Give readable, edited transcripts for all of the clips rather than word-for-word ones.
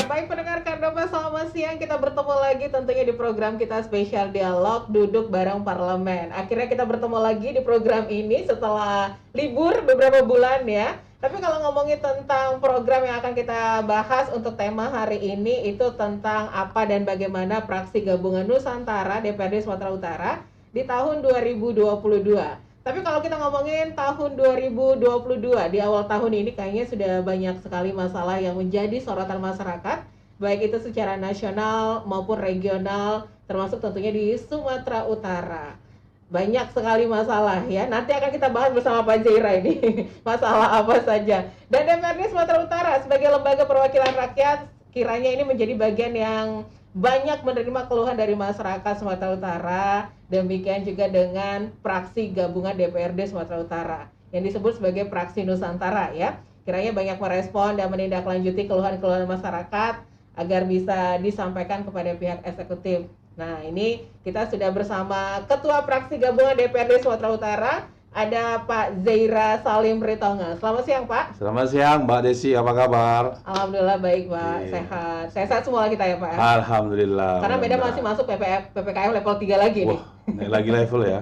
Baik pendengar Kardama, selamat siang. Kita bertemu lagi tentunya di program kita spesial dialog duduk bareng parlemen. Akhirnya kita bertemu lagi di program ini setelah libur beberapa bulan ya. Tapi kalau ngomongin tentang program yang akan kita bahas untuk tema hari ini itu tentang apa dan bagaimana praksi gabungan Nusantara DPRD Sumatera Utara di tahun 2022. Tapi kalau kita ngomongin tahun 2022, di awal tahun ini kayaknya sudah banyak sekali masalah yang menjadi sorotan masyarakat, baik itu secara nasional maupun regional, termasuk tentunya di Sumatera Utara. Banyak sekali masalah ya, nanti akan kita bahas bersama Pak Zaira ini, masalah apa saja. Dan DPRD Sumatera Utara sebagai lembaga perwakilan rakyat, kiranya ini menjadi bagian yang banyak menerima keluhan dari masyarakat Sumatera Utara, demikian juga dengan praksi gabungan DPRD Sumatera Utara yang disebut sebagai praksi Nusantara ya. Kiranya banyak merespon dan menindaklanjuti keluhan-keluhan masyarakat agar bisa disampaikan kepada pihak eksekutif. Nah, ini kita sudah bersama Ketua Praksi Gabungan DPRD Sumatera Utara, ada Pak Zaira Salim Ritonga. Selamat siang, Pak. Selamat siang, Mbak Desi. Apa kabar? Alhamdulillah baik, Pak. Sehat. Sehat semua kita ya, Pak. Alhamdulillah. Karena Medan masih masuk PPKM level 3 lagi nih. Naik lagi level ya.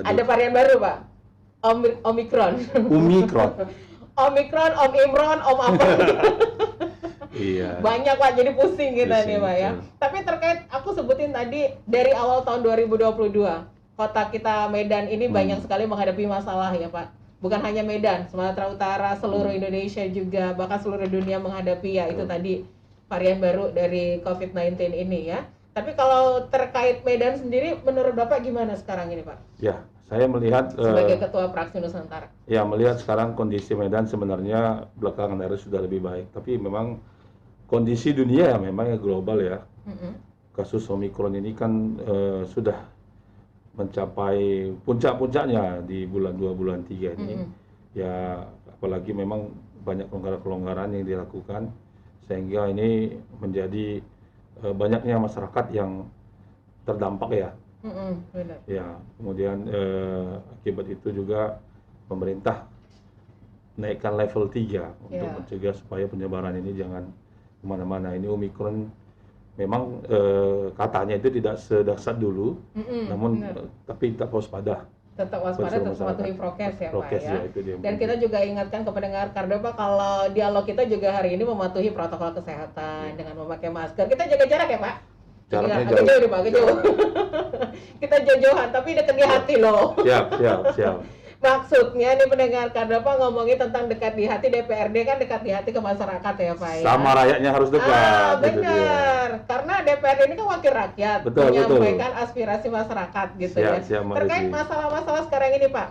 Ada varian baru, Pak. Omikron. Omikron, Om Imron, Om apa? Iya. Banyak, Pak, jadi pusing kita nih, Pak ya. Betul. Tapi terkait aku sebutin tadi dari awal tahun 2022, kota kita Medan ini banyak sekali menghadapi masalah ya, Pak. Bukan hanya Medan, Sumatera Utara, seluruh Indonesia juga, bahkan seluruh dunia menghadapi ya itu tadi varian baru dari COVID-19 ini ya. Tapi kalau terkait Medan sendiri, menurut Bapak gimana sekarang ini, Pak? Ya, saya melihat Sebagai Ketua Praksi Nusantara. Ya, melihat sekarang kondisi Medan sebenarnya belakangan hari sudah lebih baik. Tapi memang kondisi dunia ya memang ya global ya. Kasus Omikron ini kan sudah mencapai puncak-puncaknya di bulan 2 bulan 3 ini. Ya, apalagi memang banyak kelonggaran-kelonggaran yang dilakukan sehingga ini menjadi banyaknya masyarakat yang terdampak ya. Benar. Ya, kemudian akibat itu juga pemerintah naikkan level 3 untuk mencegah supaya penyebaran ini jangan kemana-mana. Ini Omikron memang katanya itu tidak sedahsyat dulu, namun tapi tetap waspada. Tetap waspada, tetap mematuhi prokes ya, Pak ya. Ya, itu dia. Dan kita juga ingatkan ke pendengar Kardama kalau dialog kita juga hari ini mematuhi protokol kesehatan dengan memakai masker. Kita jaga jarak ya, Pak. Jaraknya agak jauh nih, Pak, agak jauh. Kita jauh-jauhan tapi dekat di hati loh. Siap. Maksudnya nih pendengar Kardama ngomongin tentang dekat di hati, DPRD kan dekat di hati ke masyarakat ya, Pak ya. Sama rakyatnya harus dekat. Benar. Karena DPRD ini kan wakil rakyat, menyampaikan aspirasi masyarakat gitu ya. Terkait masalah-masalah sekarang ini, Pak.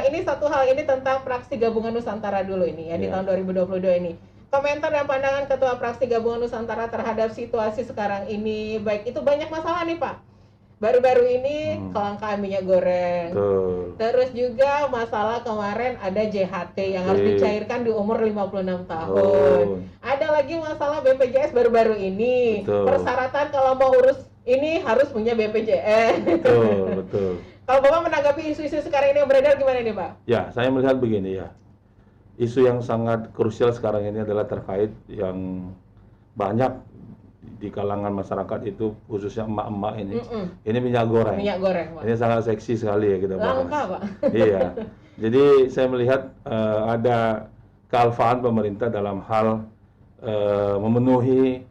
Ini satu hal ini tentang praksi gabungan Nusantara dulu ini ya di tahun 2022 ini. Komentar dan pandangan Ketua Praksi Gabungan Nusantara terhadap situasi sekarang ini, baik itu banyak masalah nih, Pak. Baru-baru ini kelangkaan minyak goreng. Terus juga masalah kemarin ada JHT yang harus dicairkan di umur 56 tahun. Ada lagi masalah BPJS baru-baru ini. Persyaratan kalau mau urus ini harus punya BPJS. Betul. Kalau Bapak menanggapi isu-isu sekarang ini yang beredar gimana nih, Pak? Ya, saya melihat begini ya. Isu yang sangat krusial sekarang ini adalah terkait yang banyak di kalangan masyarakat itu, khususnya emak-emak ini. Ini minyak goreng. Pak. Ini sangat seksi sekali ya kita bahas. Langka, Pak. Iya. Jadi saya melihat ada kealfaan pemerintah dalam hal memenuhi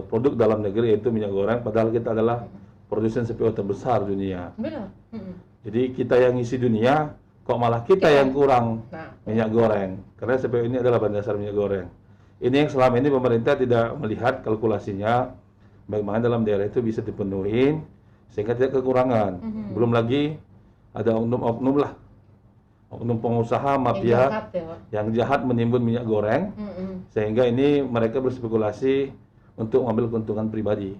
produk dalam negeri yaitu minyak goreng, padahal kita adalah produsen CPO terbesar dunia. Benar. Jadi kita yang ngisi dunia, kok malah kita yang kurang minyak goreng. Karena CPO ini adalah bahan dasar minyak goreng. Ini yang selama ini pemerintah tidak melihat kalkulasinya bagaimana dalam daerah itu bisa dipenuhi sehingga tidak kekurangan. Belum lagi ada oknum-oknum lah, oknum pengusaha mafia yang jahat menimbun minyak goreng sehingga ini mereka berspekulasi untuk mengambil keuntungan pribadi.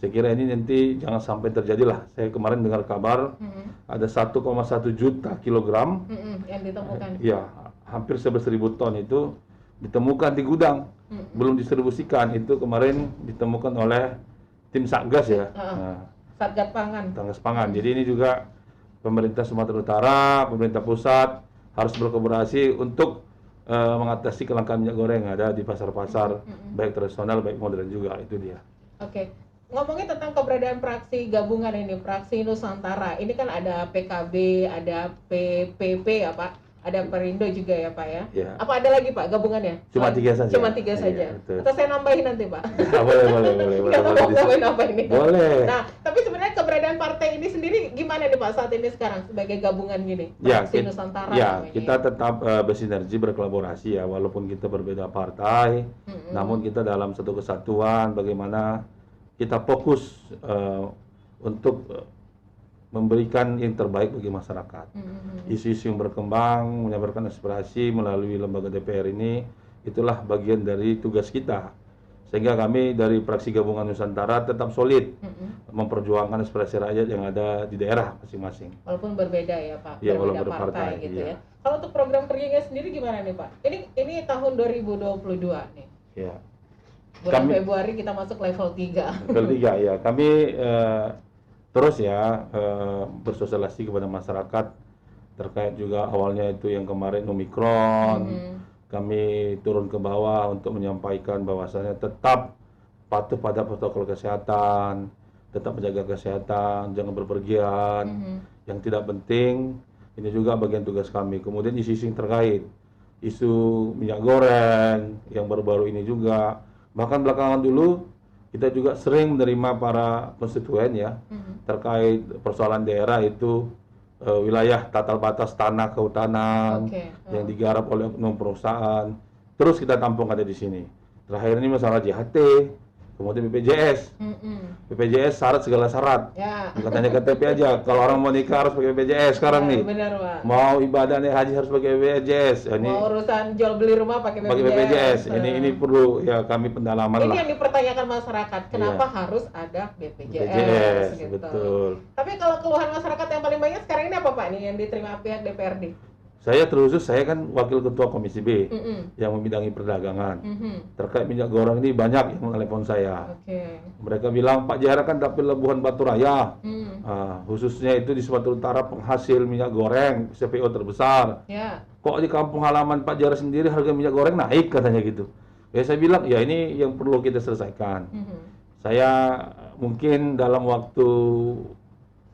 Saya kira ini nanti jangan sampai terjadilah. Saya kemarin dengar kabar ada 1,1 juta kilogram yang ditemukan. Ya, hampir 11.000 ton itu ditemukan di gudang, belum distribusikan. Itu kemarin ditemukan oleh tim Satgas ya. Satgas Pangan. Satgas Pangan. Jadi ini juga pemerintah Sumatera Utara, pemerintah pusat harus berkolaborasi untuk mengatasi kelangkaan minyak goreng yang ada di pasar-pasar, baik tradisional, baik modern juga, itu dia. Oke. Ngomongin tentang keberadaan fraksi gabungan ini, fraksi Nusantara, ini kan ada PKB, ada PPP ya Pak, ada Perindo juga ya Pak ya? Ya. Apa ada lagi Pak gabungannya? Cuma 3 saja. Cuma 3 saja. Betul. Atau saya nambahin nanti Pak? Boleh. Nambahin nih. Boleh. Nah, tapi sebenarnya keberadaan partai ini sendiri gimana nih Pak saat ini sekarang sebagai gabungan gini? Ya, Fraksi Nusantara ya namanya. kita tetap bersinergi, berkolaborasi ya, walaupun kita berbeda partai, namun kita dalam satu kesatuan, bagaimana kita fokus untuk memberikan yang terbaik bagi masyarakat. Isu-isu yang berkembang, menyampaikan aspirasi melalui lembaga DPR ini, itulah bagian dari tugas kita. Sehingga kami dari fraksi gabungan Nusantara tetap solid memperjuangkan aspirasi rakyat yang ada di daerah masing-masing. Walaupun berbeda ya Pak, Ya, berbeda walaupun partai berpartai, gitu iya. ya. Kalau untuk program kerjanya sendiri gimana nih Pak? Ini tahun 2022 nih. Ya. Bulan Februari kita masuk level 3. Level 3 ya. Kami terus ya bersosialisasi kepada masyarakat terkait juga awalnya itu yang kemarin Omikron. Kami turun ke bawah untuk menyampaikan bahwasannya tetap patuh pada protokol kesehatan, tetap menjaga kesehatan, jangan berpergian. Yang tidak penting, ini juga bagian tugas kami. Kemudian isu-isu yang terkait, isu minyak goreng yang baru-baru ini juga. Bahkan belakangan dulu kita juga sering menerima para konstituen ya terkait persoalan daerah itu wilayah tata batas tanah kehutanan yang digarap oleh oknum perusahaan. Terus kita tampung ada di sini. Terakhir ini masalah JHT, kemudian BPJS. BPJS syarat segala syarat. Ya. Bukan hanya KTP aja. Kalau orang mau nikah harus pakai BPJS sekarang nih. Benar Pak. Mau ibadah naik haji harus pakai BPJS. Ini Mau urusan jual beli rumah pakai BPJS. Ini perlu ya kami pendalaman ini lah. yang dipertanyakan masyarakat, kenapa harus ada BPJS gitu. betul. Tapi kalau keluhan masyarakat yang paling banyak sekarang ini apa Pak nih yang diterima pihak DPRD? Saya kan wakil ketua Komisi B yang membidangi perdagangan. Terkait minyak goreng ini banyak yang menelepon saya. Mereka bilang Pak Jahara kan dapil Labuhan Batu Raya, khususnya itu di Sumatera Utara penghasil minyak goreng CPO terbesar. Kok di kampung halaman Pak Jahara sendiri harga minyak goreng naik katanya gitu. Ya saya bilang ya ini yang perlu kita selesaikan. Saya mungkin dalam waktu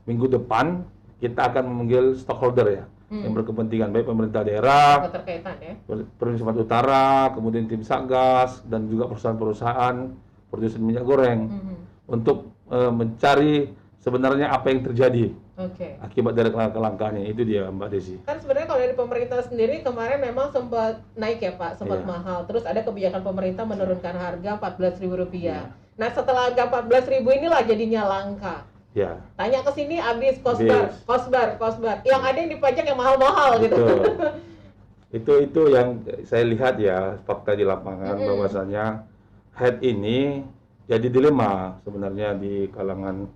minggu depan kita akan memanggil stakeholder ya. Yang berkepentingan, baik pemerintah daerah, keterkaitan ya, Provinsi Sumatera Utara, kemudian tim Satgas dan juga perusahaan-perusahaan produsen minyak goreng untuk mencari sebenarnya apa yang terjadi akibat dari kelangkaannya. Itu dia Mbak Desi. Kan sebenarnya kalau dari pemerintah sendiri kemarin memang sempat naik ya Pak, sempat mahal. Terus ada kebijakan pemerintah menurunkan harga Rp14.000. Nah setelah harga Rp14.000 inilah jadinya langka. Ya. Tanya ke sini habis kosbar. Yang ada yang dipajak yang mahal-mahal gitu. Itu yang saya lihat ya fakta di lapangan bahwasanya head ini jadi dilema sebenarnya di kalangan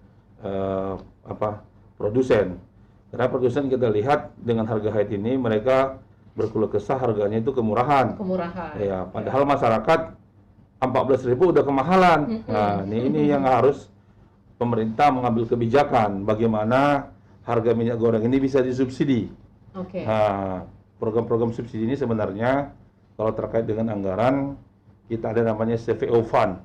produsen. Karena produsen kita lihat dengan harga head ini mereka berkeluh kesah harganya itu kemurahan. Ya, padahal masyarakat 14.000 udah kemahalan. Nah, ini yang harus pemerintah mengambil kebijakan bagaimana harga minyak goreng ini bisa disubsidi. Nah, program-program subsidi ini sebenarnya kalau terkait dengan anggaran kita ada namanya CPO Fund,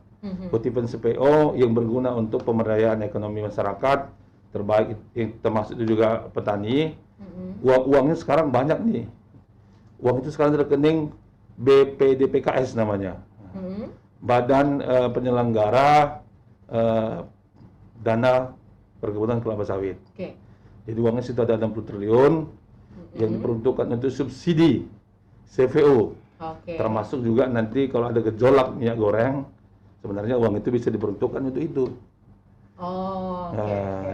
kutipan CPO yang berguna untuk pemberdayaan ekonomi masyarakat, terbaik termasuk itu juga petani. Uangnya sekarang banyak nih. Uang itu sekarang rekening BPDPKS namanya, Badan Penyelenggara Dana Perkebunan Kelapa Sawit. Jadi uangnya situ ada 60 triliun yang diperuntukkan untuk subsidi CPO. Termasuk juga nanti kalau ada gejolak minyak goreng, sebenarnya uang itu bisa diperuntukkan untuk itu.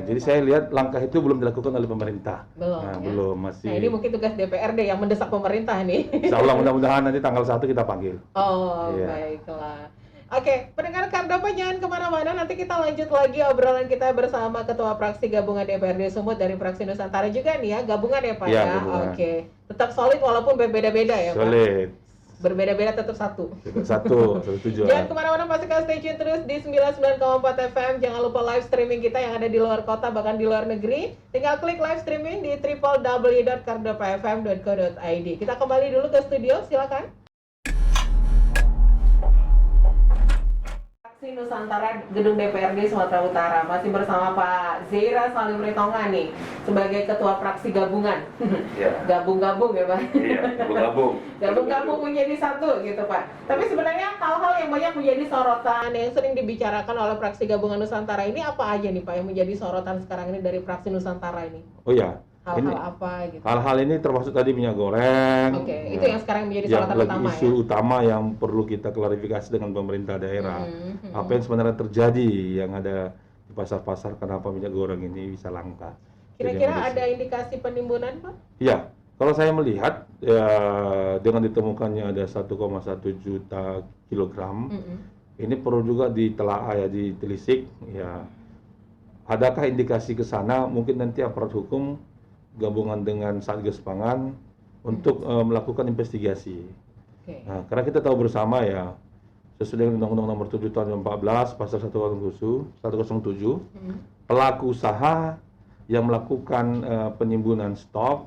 Jadi saya lihat langkah itu belum dilakukan oleh pemerintah. Belum, masih. Nah, ini mungkin tugas DPRD yang mendesak pemerintah nih. Insya Allah mudah-mudahan nanti tanggal 1 kita panggil. Baiklah. Oke, pendengar Kardapa jangan kemana-mana, nanti kita lanjut lagi obrolan kita bersama Ketua Fraksi Gabungan DPRD Sumut dari Fraksi Nusantara juga nih ya, gabungan ya Pak ya? Gabungan. Tetap solid walaupun berbeda-beda ya Pak? Solid. Berbeda-beda tetap satu. Satu tujuan. Jangan kemana-mana, pastikan stay tune terus di 99,4 FM. Jangan lupa live streaming kita yang ada di luar kota, bahkan di luar negeri. Tinggal klik live streaming di www.kardopafm.co.id. Kita kembali dulu ke studio, silakan. Fraksi Nusantara Gedung DPRD Sumatera Utara masih bersama Pak Zeira Salim Ritonga nih sebagai ketua fraksi gabungan. Ya. Gabung-gabung ya Pak. Iya, gabung-gabung. Gabung-gabung menjadi satu gitu Pak. Tapi sebenarnya hal-hal yang banyak menjadi sorotan yang sering dibicarakan oleh fraksi gabungan Nusantara ini apa aja nih Pak yang menjadi sorotan sekarang ini dari fraksi Nusantara ini? Oh ya. Hal-hal apa gitu? Hal-hal ini termasuk tadi minyak goreng. Oke, itu yang sekarang menjadi sorotan utama isu utama yang perlu kita klarifikasi dengan pemerintah daerah. Apa yang sebenarnya terjadi yang ada di pasar-pasar, kenapa minyak goreng ini bisa langka? Kira-kira ada indikasi penimbunan Pak? Ya, kalau saya melihat ya, dengan ditemukannya ada 1,1 juta kilogram, ini perlu juga ditelaah ya, ditelisik ya. Adakah indikasi ke sana? Mungkin nanti aparat hukum gabungan dengan Satgas Pangan untuk melakukan investigasi. Nah, karena kita tahu bersama ya, sesuai dengan Undang-Undang Nomor 7 Tahun 2014 Pasal 107, pelaku usaha yang melakukan penimbunan stok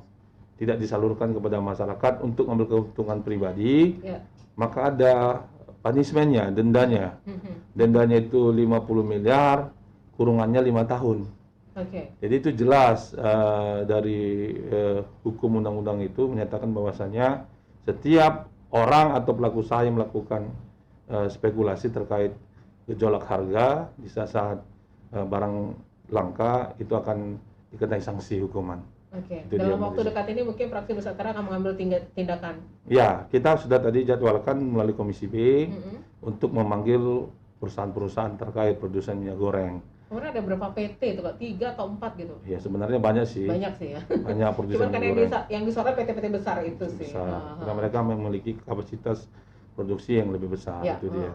tidak disalurkan kepada masyarakat untuk mengambil keuntungan pribadi, maka ada punishment-nya, dendanya. Dendanya itu 50 miliar, kurungannya 5 tahun. Jadi itu jelas dari hukum undang-undang itu menyatakan bahwasanya setiap orang atau pelaku usaha yang melakukan spekulasi terkait gejolak harga di saat barang langka itu akan dikenai sanksi hukuman. Dalam waktu dekat ini mungkin fraksi Nusantara akan mengambil tindakan. Ya, kita sudah tadi jadwalkan melalui Komisi B untuk memanggil perusahaan-perusahaan terkait produsen minyak goreng. Kemudian ada berapa PT itu Kak? 3 atau 4 gitu? Ya sebenarnya banyak sih. Banyak sih ya. Banyak produsen Cuman kan minyak goreng. yang disorot PT-PT besar itu sih. Karena mereka memiliki kapasitas produksi yang lebih besar, itu dia.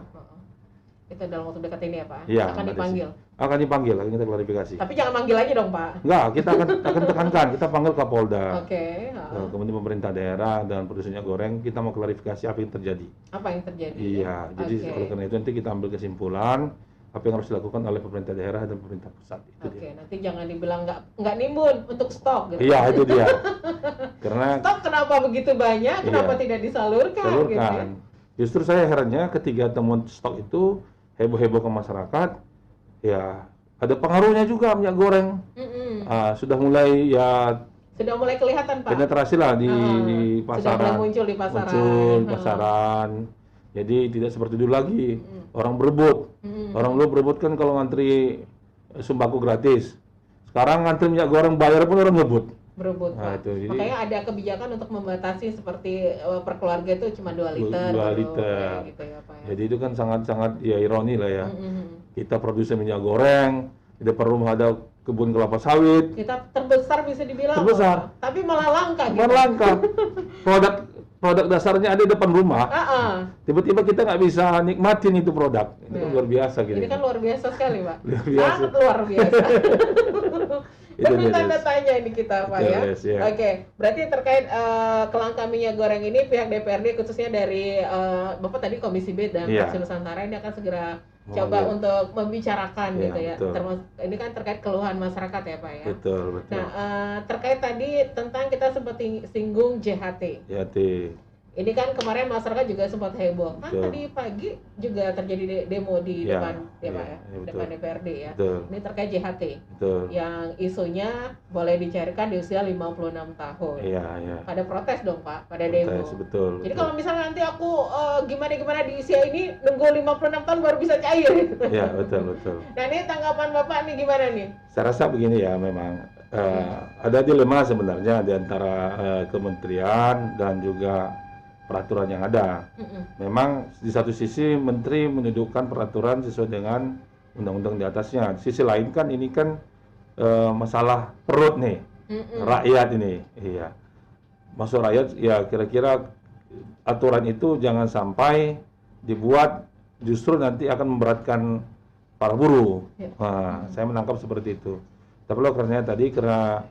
Itu dalam waktu dekat ini ya Pak? Ya, akan dipanggil? Akan dipanggil, akan kita klarifikasi. Tapi jangan manggil aja dong Pak? Enggak, kita akan tekankan, kita panggil Kapolda. Kemudian pemerintah daerah dan produsen minyak goreng, kita mau klarifikasi apa yang terjadi. Apa yang terjadi? Iya, jadi oleh karena itu nanti kita ambil kesimpulan apa yang harus dilakukan oleh pemerintah daerah dan pemerintah pusat. Nanti jangan dibilang nggak nimbun untuk stok gitu. Iya, itu dia. Karena stok kenapa begitu banyak, kenapa tidak disalurkan? Gitu ya? Justru saya herannya ketika temuan stok itu heboh-heboh ke masyarakat, ya ada pengaruhnya juga minyak goreng. Sudah mulai kelihatan Pak. Penetrasi lah di pasaran. Sudah muncul di pasaran. Muncul di pasaran. Jadi tidak seperti dulu lagi. Orang berebut. Orang dulu berebut kan kalau ngantri sembako gratis. Sekarang ngantri minyak goreng bayar pun orang ngebut. Berebut Pak. Makanya ada kebijakan untuk membatasi seperti per keluarga itu cuma 2 liter. 2 liter. Gitu ya, Pak, ya. Jadi itu kan sangat-sangat ya ironi lah ya. Kita produksi minyak goreng, tidak perlu ada kebun kelapa sawit. Kita terbesar bisa dibilang. Terbesar. Tapi malah langka gitu. Malah langka. Produk dasarnya ada di depan rumah. Tiba-tiba kita nggak bisa nikmatin itu produk. Ini kan luar biasa gitu. Ini kan luar biasa sekali Pak. Sangat luar biasa. Itu tanda tanya ini kita Pak ya. Oke, berarti terkait kelangkaan minyak goreng ini pihak DPRD khususnya dari Bapak tadi Komisi B dan Fraksi Nusantara ini akan segera coba untuk membicarakan gitu ya. Ini kan terkait keluhan masyarakat ya Pak ya. Betul. Nah, terkait tadi tentang kita sempat singgung JHT. Ini kan kemarin masyarakat juga sempat heboh. Kan tadi pagi juga terjadi demo di depan depan DPRD ya. Ini terkait JHT. Yang isunya boleh dicairkan di usia 56 tahun. Pada protes dong Pak, pada demo. Jadi kalau misalnya nanti aku gimana di usia ini nunggu 56 tahun baru bisa cair. Iya, betul. Nah, ini tanggapan Bapak nih gimana nih? Saya rasa begini ya, memang ada dilema sebenarnya di antara kementerian dan juga peraturan yang ada. Memang di satu sisi menteri menundukkan peraturan sesuai dengan undang-undang di atasnya. Di sisi lain kan ini kan masalah perut nih, rakyat ini. Iya. Masuk rakyat ya kira-kira aturan itu jangan sampai dibuat justru nanti akan memberatkan para buruh. Nah, saya menangkap seperti itu. Tapi karena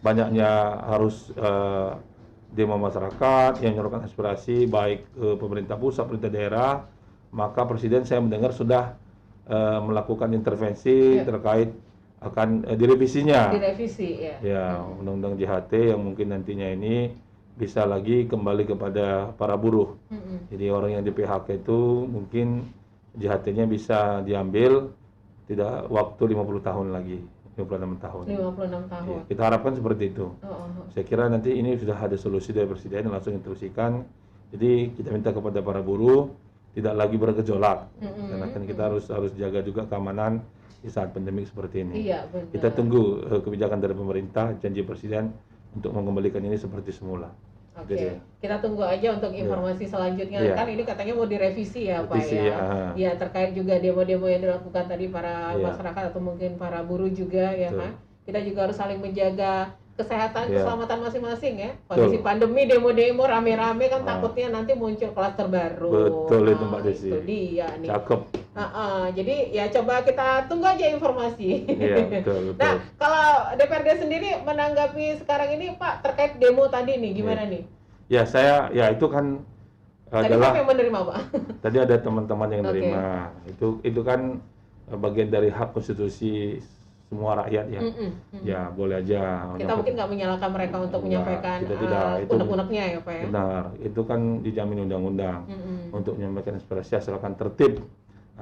banyaknya harus demo masyarakat yang menyuarakan aspirasi baik ke pemerintah pusat, pemerintah daerah, maka Presiden saya mendengar sudah melakukan intervensi terkait akan direvisinya. Direvisi ya. Ya, Undang-Undang JHT yang mungkin nantinya ini bisa lagi kembali kepada para buruh. Jadi orang yang di PHK itu mungkin JHT-nya bisa diambil tidak waktu 50 tahun lagi, 56 tahun. 56 tahun. Ya, kita harapkan seperti itu. Saya kira nanti ini sudah ada solusi dari Presiden langsung instruksikan. Jadi kita minta kepada para buruh tidak lagi bergejolak, karena kan kita harus jaga juga keamanan di saat pandemi seperti ini. Iya, benar. Kita tunggu kebijakan dari pemerintah, janji Presiden untuk mengembalikan ini seperti semula. Oke, kita tunggu aja untuk informasi selanjutnya. Kan ini katanya mau direvisi ya Pak ya. Ya, terkait juga demo-demo yang dilakukan tadi para masyarakat atau mungkin para buruh juga ya kan. Kita juga harus saling menjaga kesehatan, keselamatan masing-masing ya. Kondisi pandemi, demo-demo rame-rame kan takutnya nanti muncul klaster baru. Betul itu Mbak Desi. Itu dia nih. Cakep. Jadi ya coba kita tunggu aja informasi. Iya, betul. Nah, kalau DPRD sendiri menanggapi sekarang ini Pak terkait demo tadi nih gimana nih? Ya itu kan tadi adalah yang menerima Pak. Tadi ada teman-teman yang menerima. Itu kan bagian dari hak konstitusi semua rakyat ya. Ya boleh aja. Kita mungkin nggak menyalahkan mereka untuk menyampaikan unek-uneknya ya Pak ya. Benar, itu kan dijamin undang-undang untuk menyampaikan aspirasi asalkan tertib,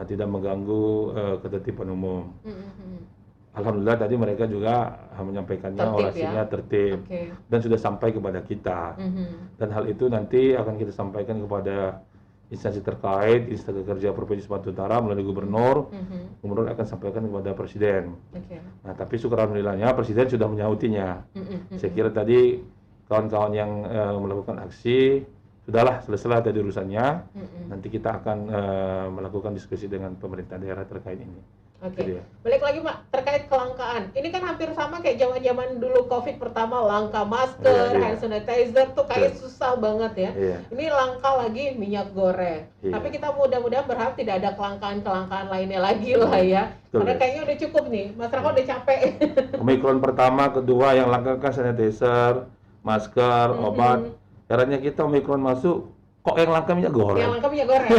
tidak mengganggu ketertiban umum. Alhamdulillah tadi mereka juga menyampaikannya orasinya tertib dan sudah sampai kepada kita. Dan hal itu nanti akan kita sampaikan kepada instansi terkait, instansi kerja Provinsi Sumatera Utara melalui gubernur, gubernur akan sampaikan kepada Presiden. Nah, tapi syukur alhamdulillahnya Presiden sudah menyautinya. Saya kira tadi kawan-kawan yang melakukan aksi sudahlah selesai tadi urusannya. Nanti kita akan melakukan diskusi dengan pemerintah daerah terkait ini. Balik lagi Pak, terkait kelangkaan. Ini kan hampir sama kayak zaman-zaman dulu COVID pertama, langka masker, hand sanitizer tuh kayak susah banget ya. Ini langka lagi minyak goreng. Tapi kita mudah-mudahan berharap tidak ada kelangkaan-kelangkaan lainnya lagi lah ya. Karena kayaknya udah cukup nih, masyarakat udah capek. Omikron pertama, kedua yang langka kan sanitizer, masker, obat. Caranya kita Omikron masuk, kok yang langka minyak goreng? Yang langka minyak goreng.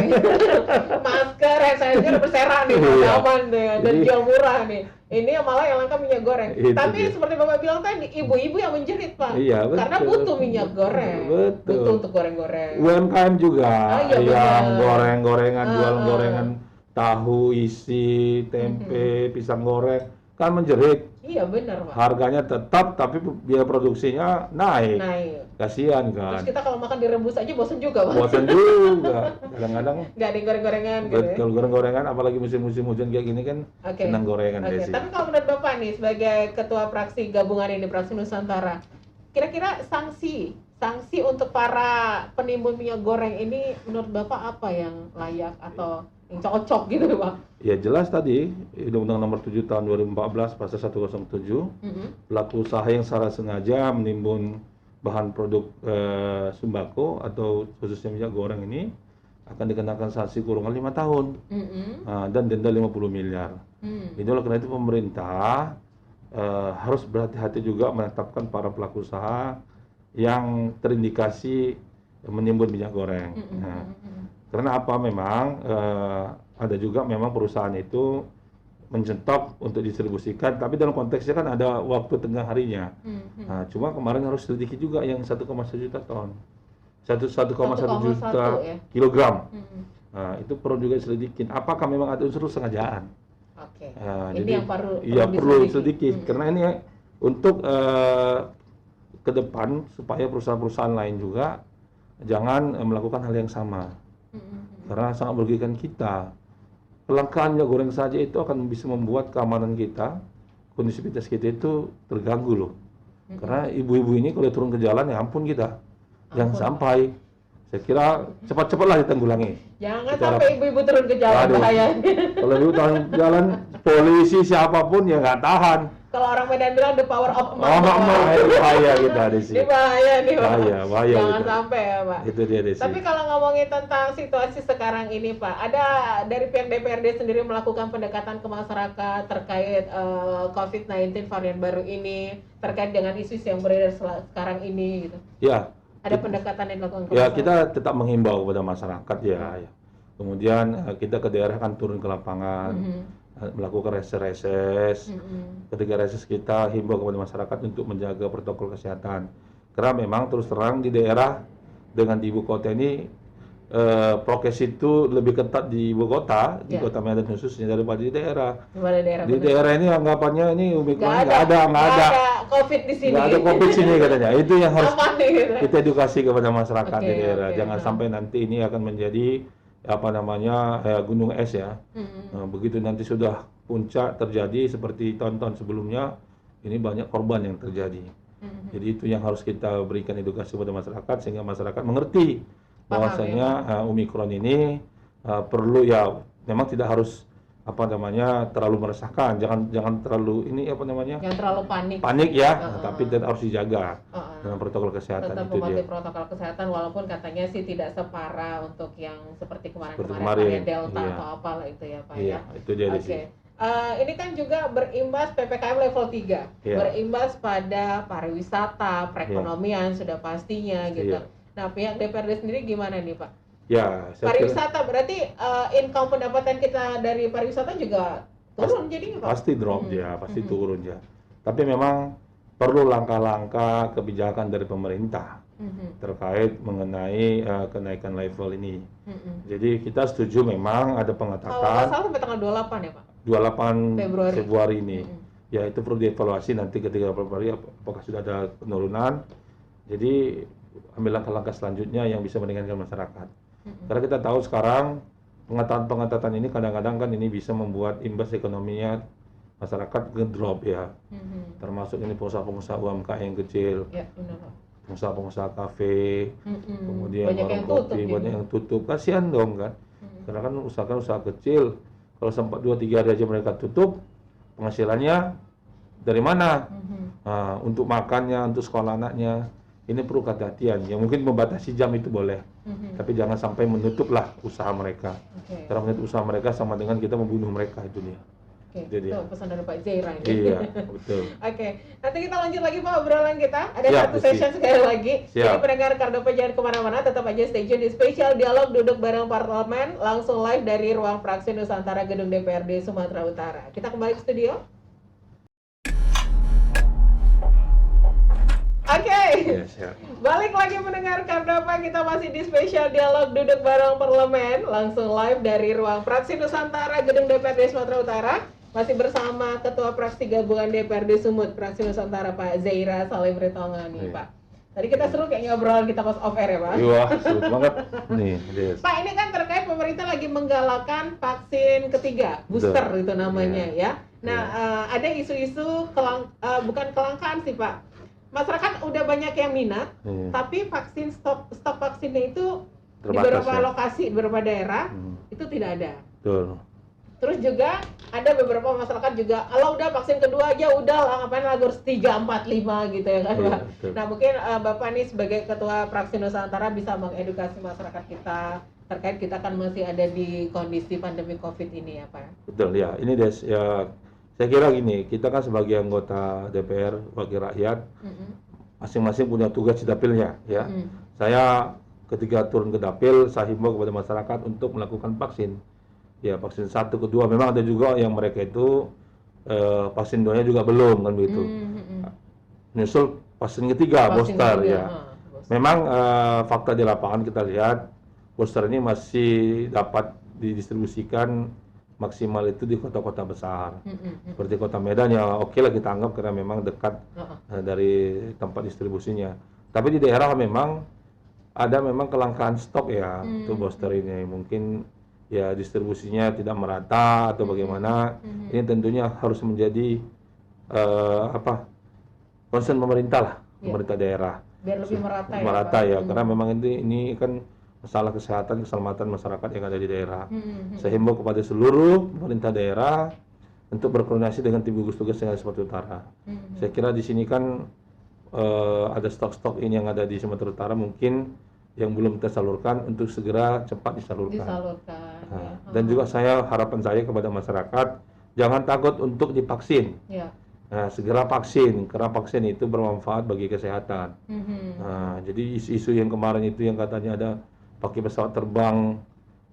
Masker, hand sanitizer berserahan nih, aman deh, dan jual murah nih. Ini malah yang langka minyak goreng. Tapi seperti Bapak bilang tadi, ibu-ibu yang menjerit Pak. Iya, betul. Karena butuh minyak goreng. Butuh untuk goreng-goreng. UMKM juga, yang goreng-gorengan, jual gorengan tahu, isi, tempe, pisang goreng, kan menjerit. Iya benar Pak. Harganya tetap, tapi biaya produksinya naik. Kasihan kan. Terus kita kalau makan direbus aja bosan juga Pak. Bosan juga. Kadang-kadang nggak ada goreng-gorengan gitu. Betul, goreng-gorengan apalagi musim-musim hujan kayak gini kan senang gorengan Desi. Tapi kalau menurut Bapak nih sebagai ketua fraksi gabungan ini fraksi Nusantara, kira-kira sanksi untuk para penimbun minyak goreng ini menurut Bapak apa yang layak atau yang cocok gitu Pak? Ya jelas tadi Undang-Undang Nomor 7 Tahun 2014 Pasal 107 pelaku usaha yang secara sengaja menimbun bahan produk sembako atau khususnya minyak goreng ini akan dikenakan sanksi kurungan 5 tahun dan denda 50 miliar. Itulah karena itu pemerintah harus berhati-hati juga menetapkan para pelaku usaha yang terindikasi menimbun minyak goreng. Karena apa memang ada juga memang perusahaan itu mencetok untuk distribusikan, tapi dalam konteksnya kan ada waktu tengah harinya. Nah, cuma kemarin harus selidiki juga yang 1,1 juta ton, 1,1 juta kilogram. Nah, itu perlu juga diselidikin. Apakah memang ada unsur sengajaan? Ini jadi, yang perlu diselidiki. Karena ini untuk ke depan supaya perusahaan-perusahaan lain juga jangan melakukan hal yang sama. Karena sangat merugikan kita. Kelangkaan minyak goreng saja itu akan bisa membuat keamanan kita, kondisivitas kita itu terganggu loh. Karena ibu-ibu ini kalau turun ke jalan ya ampun kita. Jangan sampai. Saya kira cepat-cepatlah ditanggulangi. Jangan sampai ibu-ibu turun ke jalan, bahaya. Kalau ibu turun ke jalan, polisi siapapun ya nggak tahan. Kalau orang Medan bilang the power of bahaya kita di sini. Ini bahaya nih Pak. Bahaya. Jangan sampai ya Pak. Itu dia di sini. Tapi kalau ngomongin tentang situasi sekarang ini Pak, ada dari pihak DPRD sendiri melakukan pendekatan ke masyarakat terkait COVID-19 varian baru ini, terkait dengan isu yang beredar sekarang ini gitu. Ya, Ada pendekatan yang dilakukan ke Ya, masyarakat? kita tetap menghimbau kepada masyarakat ya. Kemudian kita ke daerah kan turun ke lapangan, melakukan reses-reses. Ketika reses kita himbau kepada masyarakat untuk menjaga protokol kesehatan. Karena memang terus terang di daerah dengan di ibu kota ini prokes itu lebih ketat di ibu kota, di kota Medan khususnya daripada di daerah. Di daerah ini anggapannya ini Omikron nggak ada COVID di sini. nggak ada COVID sini katanya. Itu yang harus Aman nih, gitu. kita edukasi kepada masyarakat Oke, di daerah. oke, Jangan sampai nanti ini akan menjadi apa namanya gunung es ya. Nah, begitu nanti sudah puncak terjadi seperti tahun-tahun sebelumnya, ini banyak korban yang terjadi. Jadi itu yang harus kita berikan edukasi kepada masyarakat sehingga masyarakat mengerti bahwasanya Omikron ini perlu ya memang tidak harus apa namanya terlalu meresahkan, jangan terlalu ini apa namanya Jangan terlalu panik ya, tapi tetap harus dijaga dengan protokol kesehatan. tetap itu mematuhi dia. protokol kesehatan walaupun katanya sih tidak separah untuk yang seperti kemarin Seperti varian Delta iya. atau apalah itu ya Pak Iya, ya. itu dia Oke. Ini kan juga berimbas PPKM level 3, Iya. berimbas pada pariwisata, perekonomian sudah pastinya gitu. Iya. Nah, pihak DPRD sendiri gimana nih Pak? Ya, saya kira Pariwisata berarti income pendapatan kita dari pariwisata juga turun jadinya Pak? pasti drop dia, pasti turun ya. Tapi memang perlu langkah-langkah kebijakan dari pemerintah terkait mengenai kenaikan level ini. Jadi kita setuju memang ada Kalau nggak pengetatan salah sampai tanggal 28 ya Pak? 28 Februari. Februari ini. Ya itu perlu dievaluasi nanti ketika Februari apakah sudah ada penurunan. Jadi ambil langkah-langkah selanjutnya yang bisa meringankan masyarakat. Karena kita tahu sekarang pengetatan ini kadang-kadang kan ini bisa membuat imbas ekonominya masyarakat ngedrop ya. Termasuk ini pengusaha-pengusaha UMKM yang kecil, Ya, benar Pak. pengusaha-pengusaha kafe, kemudian Banyak warung yang tutup kopi, ini. banyak yang tutup. Kasihan dong kan. Karena kan usaha kecil, kalau sempat 2-3 hari aja mereka tutup, penghasilannya dari mana? Nah, untuk makannya, untuk sekolah anaknya, ini perlu kehati-hatian. Ya mungkin membatasi jam itu boleh, tapi jangan sampai menutuplah usaha mereka. Oke. Karena menutup usaha mereka sama dengan kita membunuh mereka itu dia. Oke, Itu dia. itu pesan dari Pak Zaira ini. Iya, betul. Oke, nanti kita lanjut lagi Pak obrolan kita. Ada Siap, satu Gusti. session sekali lagi. Siap. Jadi pendengar Kardopa jangan kemana-mana, tetap aja stay tune di Spesial Dialog Duduk Bareng Parlemen, langsung live dari ruang fraksi Nusantara Gedung DPRD Sumatera Utara. Kita kembali ke studio. Oke, Yes, ya. balik lagi mendengar Kardopa, kita masih di Spesial Dialog Duduk Bareng Parlemen, langsung live dari ruang fraksi Nusantara Gedung DPRD Sumatera Utara. Masih bersama Ketua Fraksi Gabungan DPRD Sumut, Fraksi Nusantara Pak Zaira Salim Ritonga nih Iya. Pak. Tadi kita seru kayaknya obrolan kita pas off air ya Pak. Iya, seru banget. Nih, Des. Pak, ini kan terkait pemerintah lagi menggalakkan vaksin ketiga, booster Betul. itu namanya ya. Nah, Iya. ada isu-isu bukan kelangkaan sih Pak. Masyarakat udah banyak yang minat, Iya. tapi stok vaksinnya itu di Terbatas, beberapa ya? lokasi, di beberapa daerah itu tidak ada. Betul. Terus juga ada beberapa masyarakat juga, kalau udah vaksin kedua aja udah lah, ngapain lagi harus 3, 4, 5 gitu ya kan Iya, Pak. betul. Nah mungkin Bapak nih sebagai Ketua Fraksi Nusantara bisa mengedukasi masyarakat kita terkait kita kan masih ada di kondisi pandemi COVID ini ya Pak. Betul ya. Ini Des, ya saya kira gini, kita kan sebagai anggota DPR wakil rakyat masing-masing punya tugas di dapilnya ya. Saya ketika turun ke dapil, saya himbau kepada masyarakat untuk melakukan vaksin. Ya, vaksin 1, kedua, memang ada juga yang mereka itu vaksin 2-nya juga belum kan begitu. Nyusul vaksin ketiga, Vaksin booster ketiga, ya. Memang fakta di lapangan kita lihat booster ini masih dapat didistribusikan maksimal itu di kota-kota besar. Seperti Kota Medan ya oke lah kita anggap karena memang dekat dari tempat distribusinya. Tapi di daerah memang ada memang kelangkaan stok ya untuk booster ini. Mungkin ya distribusinya tidak merata atau bagaimana. Ini tentunya harus menjadi concern pemerintah lah, pemerintah daerah. Biar lebih merata ya Merata Pak. ya, karena memang ini kan masalah kesehatan, keselamatan masyarakat yang ada di daerah. Saya himbau kepada seluruh pemerintah daerah untuk berkoordinasi dengan tim gugus tugas yang ada di Sumatera Utara. Saya kira di sini kan ada stok-stok ini yang ada di Sumatera Utara mungkin yang belum tersalurkan untuk segera cepat disalurkan. Disalurkan. Dan juga harapan saya kepada masyarakat jangan takut untuk divaksin. Ya. Nah, segera vaksin, karena vaksin itu bermanfaat bagi kesehatan. Nah, jadi isu-isu yang kemarin itu yang katanya ada pakai pesawat terbang,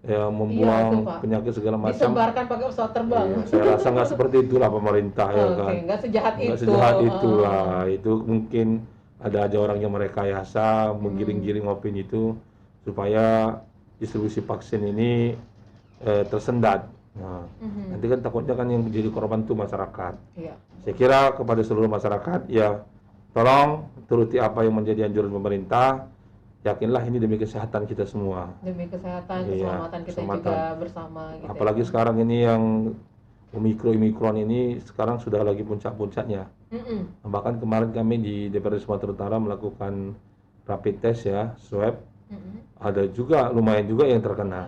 ya Iya itu membuang Pak. penyakit segala macam. Disebarkan pakai pesawat terbang. Iya, saya rasa nggak seperti itulah pemerintah ya Oke, kan. nggak sejahat Nggak itu. sejahat itulah. Itu mungkin ada aja orang yang merekayasa, menggiring-giring opini itu supaya distribusi vaksin ini tersendat. Nah, nanti kan takutnya kan yang jadi korban itu masyarakat. Iya. Saya kira kepada seluruh masyarakat ya tolong turuti apa yang menjadi anjuran pemerintah. Yakinlah ini demi kesehatan kita semua. Demi kesehatan, Iya, keselamatan kita keselamatan. juga bersama gitu. Apalagi sekarang ini yang Omikron ini sekarang sudah lagi puncak-puncaknya. Bahkan kemarin kami di DPRD Sumatera Utara melakukan rapid test ya, swab. Ada juga lumayan juga yang terkena.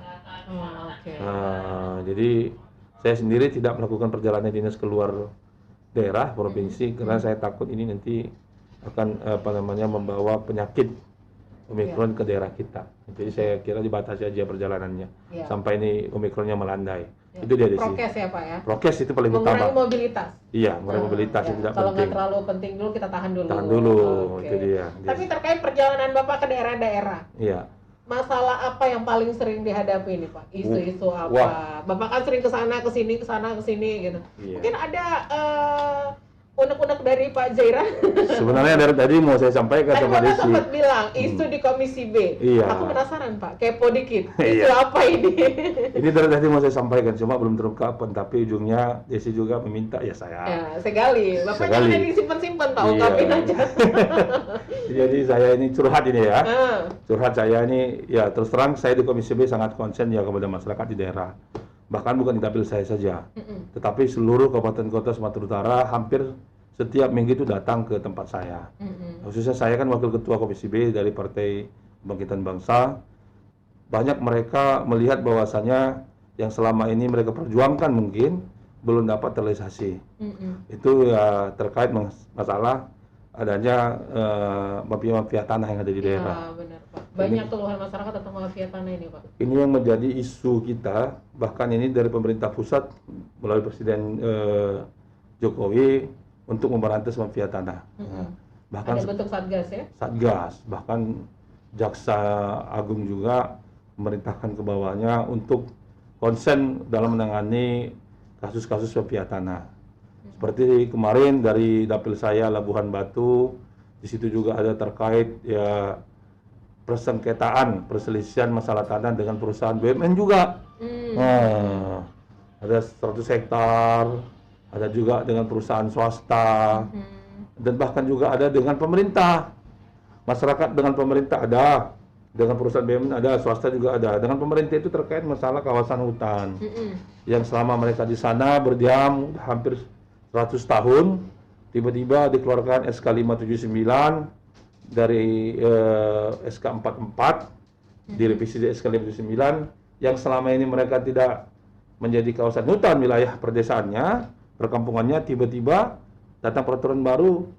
Oke. Nah, jadi saya sendiri tidak melakukan perjalanan dinas keluar daerah provinsi karena saya takut ini nanti akan membawa penyakit Omikron ke daerah kita. Jadi saya kira dibatasi aja perjalanannya sampai ini Omikronnya melandai. Itu dia Desi. Prokes ya Pak ya. Prokes itu paling Mengurangi utama. mobilitas. Iya, mengurangi mobilitas itu tidak Kalau nggak penting. terlalu penting dulu kita tahan dulu. Tahan dulu, Oke. itu dia. Tapi terkait perjalanan Bapak ke daerah-daerah, Iya. masalah apa yang paling sering dihadapi ini Pak? Isu-isu apa? Wah. Bapak kan sering ke sana ke sini gitu. Iya. Mungkin ada unek-unek dari Pak Jairan. Sebenarnya dari tadi mau saya sampaikan Tadi sama Bapak Desi. sempat bilang isu di Komisi B. Iya. Aku penasaran Pak, kepo dikit. Isu Iya. apa ini? Ini dari tadi mau saya sampaikan, cuma belum terungkap. Tapi ujungnya Desi juga meminta ya saya. Ya, segali. Bapak Segali. jangan disimpan-simpan Pak, Iya. ungkapin aja. Jadi saya ini curhat ini ya. Ah, Curhat saya ini ya terus terang saya di Komisi B sangat konsen ya kepada masyarakat di daerah. Bahkan bukan di dapil saya saja, tetapi seluruh kabupaten kota Sumatera Utara hampir setiap minggu itu datang ke tempat saya. Khususnya saya kan wakil ketua Komisi B dari Partai Kebangkitan Bangsa. Banyak mereka melihat bahwasanya yang selama ini mereka perjuangkan mungkin belum dapat terrealisasi. Itu ya terkait masalah adanya mafia-mafia tanah yang ada di daerah. ya, benar Pak. Banyak keluhan masyarakat tentang mafia tanah ini Pak. Ini yang menjadi isu kita, bahkan ini dari pemerintah pusat melalui Presiden Jokowi untuk memberantas mafia tanah. Bahkan Ada bentuk satgas ya? Satgas, bahkan Jaksa Agung juga memerintahkan ke bawahnya untuk konsen dalam menangani kasus-kasus mafia tanah. Seperti kemarin dari dapil saya Labuhan Batu, di situ juga ada terkait ya persengketaan, perselisihan masalah tanah dengan perusahaan BUMN juga. Nah, ada 100 hektar, ada juga dengan perusahaan swasta, dan bahkan juga ada dengan pemerintah. Masyarakat dengan pemerintah ada, dengan perusahaan BUMN ada, swasta juga ada. Dengan pemerintah itu terkait masalah kawasan hutan. Yang selama mereka di sana berdiam hampir 100 tahun, tiba-tiba dikeluarkan SK 579 dari SK 44, direvisi di SK 579, yang selama ini mereka tidak menjadi kawasan hutan wilayah perdesaannya, perkampungannya, tiba-tiba datang peraturan baru,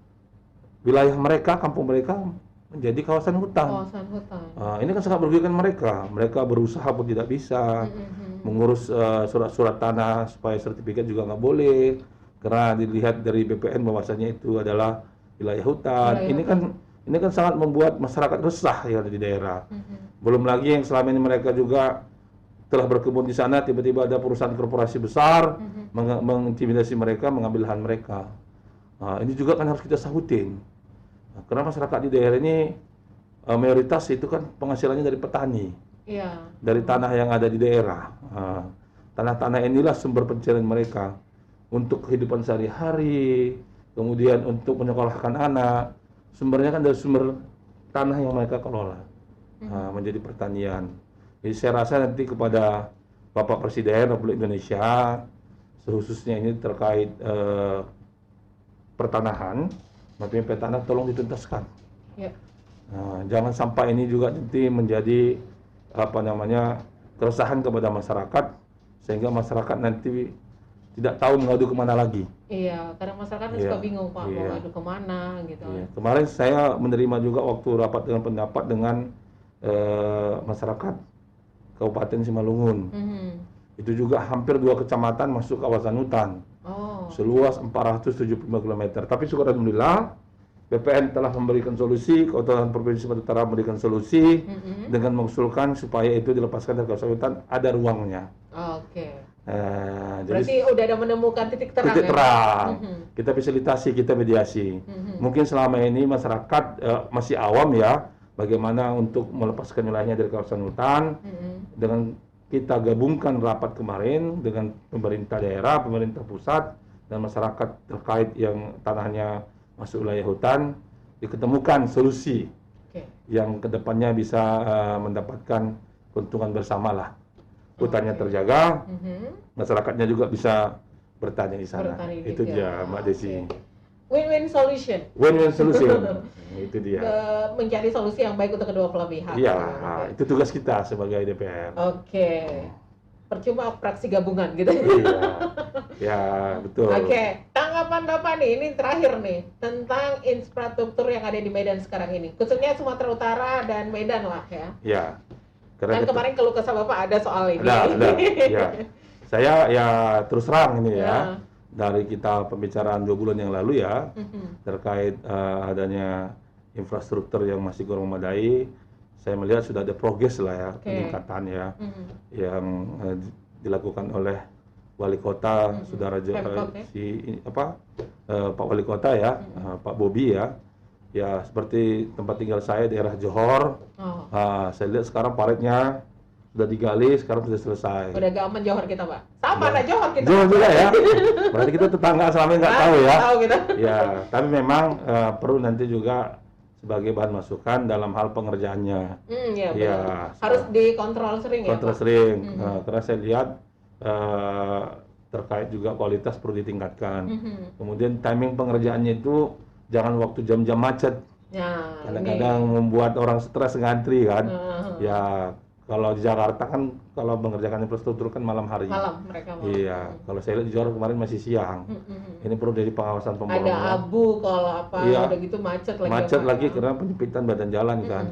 wilayah mereka, kampung mereka menjadi kawasan hutan. Kawasan hutan. Ini kan sangat merugikan mereka. Mereka berusaha pun tidak bisa, mengurus surat-surat tanah supaya sertifikat juga nggak boleh, karena dilihat dari BPN bahwasanya itu adalah wilayah hutan. Ini kan sangat membuat masyarakat resah yang ada di daerah. Belum lagi yang selama ini mereka juga telah berkebun di sana, tiba-tiba ada perusahaan korporasi besar mengintimidasi mereka, mengambil lahan mereka. Ini juga kan harus kita sahutin. Karena masyarakat di daerah ini mayoritas itu kan penghasilannya dari petani, dari tanah yang ada di daerah. Tanah-tanah inilah sumber pencarian mereka untuk kehidupan sehari-hari, kemudian untuk menyekolahkan anak. Sumbernya kan dari sumber tanah yang mereka kelola, menjadi pertanian. Jadi saya rasa nanti kepada Bapak Presiden Republik Indonesia, khususnya ini terkait pertanahan, mafia tanah tolong dituntaskan. Jangan sampai ini juga nanti menjadi keresahan kepada masyarakat, sehingga masyarakat nanti tidak tahu mengadu kemana lagi. Iya, karena masyarakat suka bingung Pak, mau ngadu kemana gitu. Kemarin saya menerima juga waktu rapat dengan pendapat dengan masyarakat Kabupaten Simalungun. Itu juga hampir 2 kecamatan masuk kawasan hutan. seluas 475 km. Tapi syukur alhamdulillah, BPN telah memberikan solusi, Keutamaan Provinsi Sumatera Utara memberikan solusi dengan mengusulkan supaya itu dilepaskan dari kawasan hutan, ada ruangnya. Oke. Jadi Berarti udah ada menemukan titik terang. titik ya, terang. Kita fasilitasi, kita mediasi. Mungkin selama ini masyarakat masih awam ya, bagaimana untuk melepaskan wilayahnya dari kawasan hutan. Dengan kita gabungkan rapat kemarin dengan pemerintah daerah, pemerintah pusat, dan masyarakat terkait yang tanahnya masuk wilayah hutan, diketemukan solusi yang kedepannya bisa mendapatkan keuntungan bersama lah. Hutannya terjaga, masyarakatnya juga bisa bertani di sana. Itu dia, Mbak Desi. Win-win solution. Win-win solution. Itu dia. Mencari solusi yang baik untuk kedua belah pihak. Iya, itu tugas kita sebagai DPR. Percuma praksi gabungan gitu. Iya. Ya, betul. Tanggapan Bapak nih, ini terakhir nih, tentang infrastruktur yang ada di Medan sekarang ini. Khususnya Sumatera Utara dan Medan lah ya. Iya. Dan kemarin keluh kesah Bapak ada soal ini. Ada. Ya. Saya ya terus terang ini ya. Dari kita pembicaraan 2 bulan yang lalu ya, terkait adanya infrastruktur yang masih kurang memadai, saya melihat sudah ada progres lah ya, peningkatan ya, yang dilakukan oleh Wali Kota, Saudara Pak Wali Kota ya, Pak Bobi ya. Ya seperti tempat tinggal saya daerah Johor, saya lihat sekarang paritnya sudah digali, sekarang sudah selesai. Udah agak aman Johor kita, Pak. Sama lah Johor kita. Johor juga ya. Berarti kita tetangga selama nggak tahu ya. Tahu kita. Ya, tapi memang perlu nanti juga sebagai bahan masukan dalam hal pengerjaannya. Ya, harus dikontrol sering ya, Kontrol sering. Karena saya lihat terkait juga kualitas perlu ditingkatkan. Kemudian timing pengerjaannya itu jangan waktu jam-jam macet. Kadang-kadang membuat orang stres ngantri kan. Ya, kalau di Jakarta kan kalau mengerjakan infrastruktur kan malam hari. Mereka malam. Iya, kalau saya lihat di Johor kemarin masih siang. Ini perlu dari pengawasan pembangunan. Ada abu kalau apa, udah gitu macet lagi. Macet lagi karena penyempitan badan jalan kan.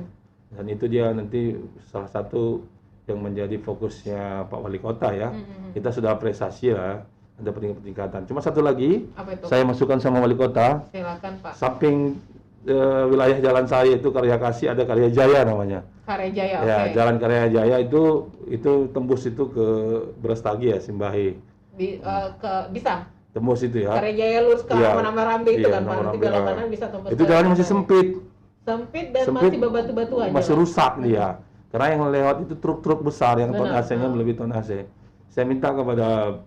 Dan itu dia nanti salah satu yang menjadi fokusnya Pak Wali Kota ya. Kita sudah apresiasi lah, ada peningkatan. Cuma satu lagi, saya masukkan sama Wali Kota. Silakan Pak. Samping wilayah jalan saya itu Karya Kasih, ada Karya Jaya namanya. Karya Jaya, ya, Jalan Karya Jaya itu tembus itu ke Brastagi ya, Simbahi. Bisa? Tembus itu ya. Karya Jaya lurus ke Marambe itu kan, Pak. Nanti belok kanan bisa tembus. Itu jalannya masih sempit. Sempit dan masih bebatu-batu aja. Masih rusak dia. Karena yang lewat itu truk-truk besar yang tonasenya melebihi tonase. Saya minta kepada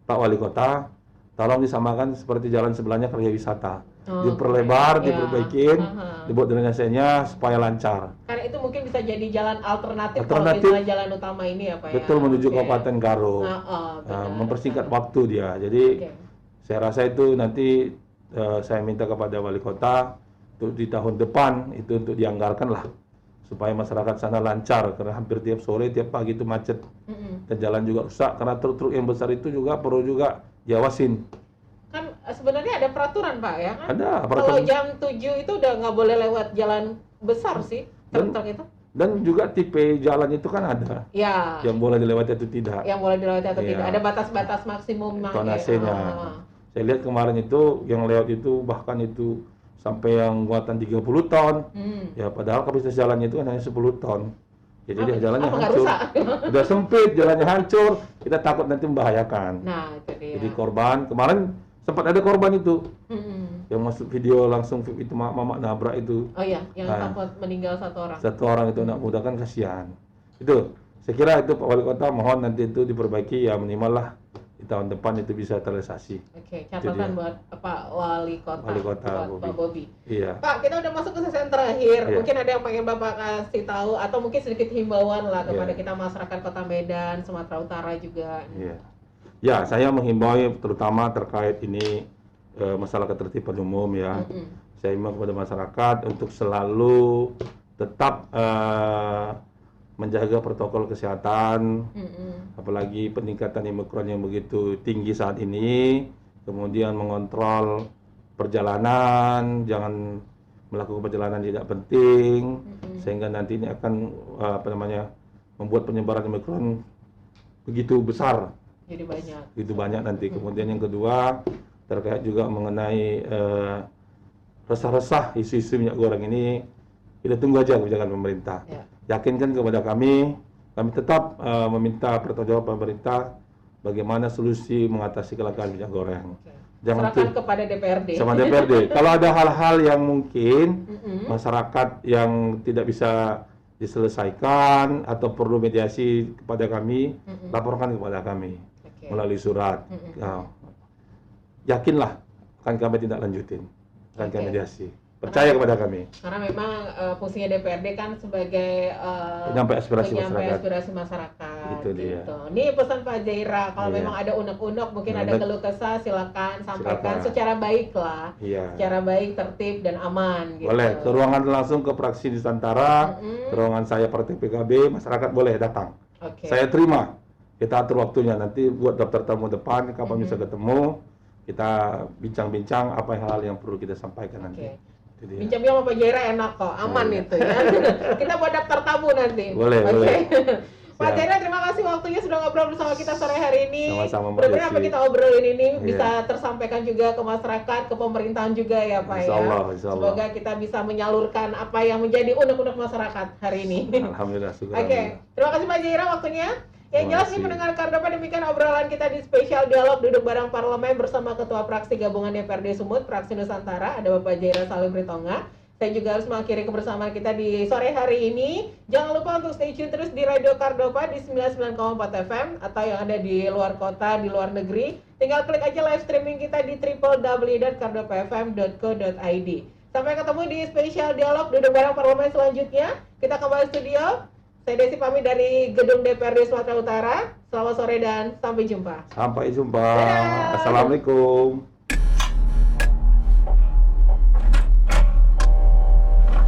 Pak Wali Kota, tolong disamakan seperti jalan sebelahnya Karya Wisata. Diperlebar, diperbaikin, dibuat drainasenya supaya lancar. Karena itu mungkin bisa jadi jalan alternatif kalau misalnya jalan utama ini ya Pak. Betul, menuju Kabupaten Karo. Mempersingkat waktu dia. Jadi saya rasa itu nanti saya minta kepada Wali Kota untuk di tahun depan itu untuk dianggarkan lah supaya masyarakat sana lancar, karena hampir tiap sore, tiap pagi itu macet. Dan jalan juga rusak karena truk-truk yang besar itu juga perlu juga diawasin. Kan sebenarnya ada peraturan Pak ya kan? Ada peraturan. Kalau jam 7 itu udah nggak boleh lewat jalan besar sih, truk-truk itu. Dan juga tipe jalan itu kan ada. Ya. Yang boleh dilewati atau tidak. Yang boleh dilewati atau tidak. Ada batas-batas maksimum tonasenya. Saya lihat kemarin itu yang lewat itu bahkan itu sampai yang muatan 30 ton. Ya padahal kapasitas jalannya itu kan hanya 10 ton. Jadi dia jalannya hancur. Udah sempit, jalannya hancur. Kita takut nanti membahayakan. Nah, itu dia. Jadi korban kemarin sempat ada korban itu. Yang masuk video langsung itu mama nabrak itu. Oh iya, yang sempat meninggal 1 orang. 1 orang itu anak muda kan kasihan. Itu saya kira itu Pak Wali Kota mohon nanti itu diperbaiki ya, minimal lah di tahun depan itu bisa terrealisasi. Catatan buat Pak Wali Kota, buat Pak Bobi. Iya. Pak, kita udah masuk ke sesi yang terakhir. Mungkin ada yang pengen Bapak kasih tahu atau mungkin sedikit himbauan lah kepada kita masyarakat Kota Medan, Sumatera Utara juga. Ya, saya menghimbau terutama terkait ini masalah ketertiban umum ya. Saya himbau kepada masyarakat untuk selalu tetap menjaga protokol kesehatan, apalagi peningkatan Omikron yang begitu tinggi saat ini, kemudian mengontrol perjalanan, jangan melakukan perjalanan tidak penting, sehingga nanti ini akan membuat penyebaran Omikron begitu besar. Jadi banyak. Begitu banyak nanti. Kemudian yang kedua, terkait juga mengenai resah-resah isu-isu minyak goreng ini, kita tunggu aja kebijakan pemerintah. Ya. Yakinkan kepada kami tetap meminta pertanggungjawaban pemerintah bagaimana solusi mengatasi kelangkaan minyak goreng. Jangan serahkan kepada DPRD. sama DPRD. Kalau ada hal-hal yang mungkin masyarakat yang tidak bisa diselesaikan atau perlu mediasi kepada kami, laporkan kepada kami melalui surat. Nah, yakinlah akan kami tindak lanjutin, akan kami mediasi. Percaya kepada kami. Karena memang fungsinya DPRD kan sebagai penyampai aspirasi masyarakat. Itu dia. Gitu. Ini pesan Pak Jaira, kalau memang ada unek-unek, mungkin ada keluh kesah, silakan sampaikan secara baik lah. Secara baik, tertib dan aman. Gitu. Boleh, ke ruangan langsung ke fraksi Nusantara, ke ruangan saya Partai PKB, masyarakat boleh datang. Saya terima. Kita atur waktunya, nanti buat daftar tamu depan, kapan bisa ketemu, kita bincang-bincang apa hal-hal yang perlu kita sampaikan nanti. Bincang-bincang sama Pak Jaira enak kok, aman itu ya. Kita buat daftar tamu nanti. Boleh. Pak Jaira, terima kasih waktunya sudah ngobrol bersama kita sore hari ini. Sama-sama, Mbak Mudah-mudahan apa Desi. kita obrolin ini bisa tersampaikan juga ke masyarakat, ke pemerintahan juga ya Pak Insya Allah. Semoga kita bisa menyalurkan apa yang menjadi unek-unek masyarakat hari ini. Alhamdulillah. Terima kasih Pak Jaira waktunya. Yang jelas nih mendengar Kardopa, demikian obrolan kita di spesial dialog duduk bareng parlemen bersama Ketua Fraksi Gabungan DPRD Sumut, Fraksi Nusantara, ada Bapak Jaira Salim Ritonga. Saya juga harus mengakhiri kebersamaan kita di sore hari ini. Jangan lupa untuk stay tune terus di Radio Kardopa di 99,4 FM atau yang ada di luar kota, di luar negeri. Tinggal klik aja live streaming kita di www.kardopafm.co.id. Sampai ketemu di spesial dialog duduk bareng parlemen selanjutnya. Kita kembali studio. Saya Desi pamit dari Gedung DPRD Sumatera Utara. Selamat sore dan sampai jumpa. Sampai jumpa. Dadah. Assalamualaikum.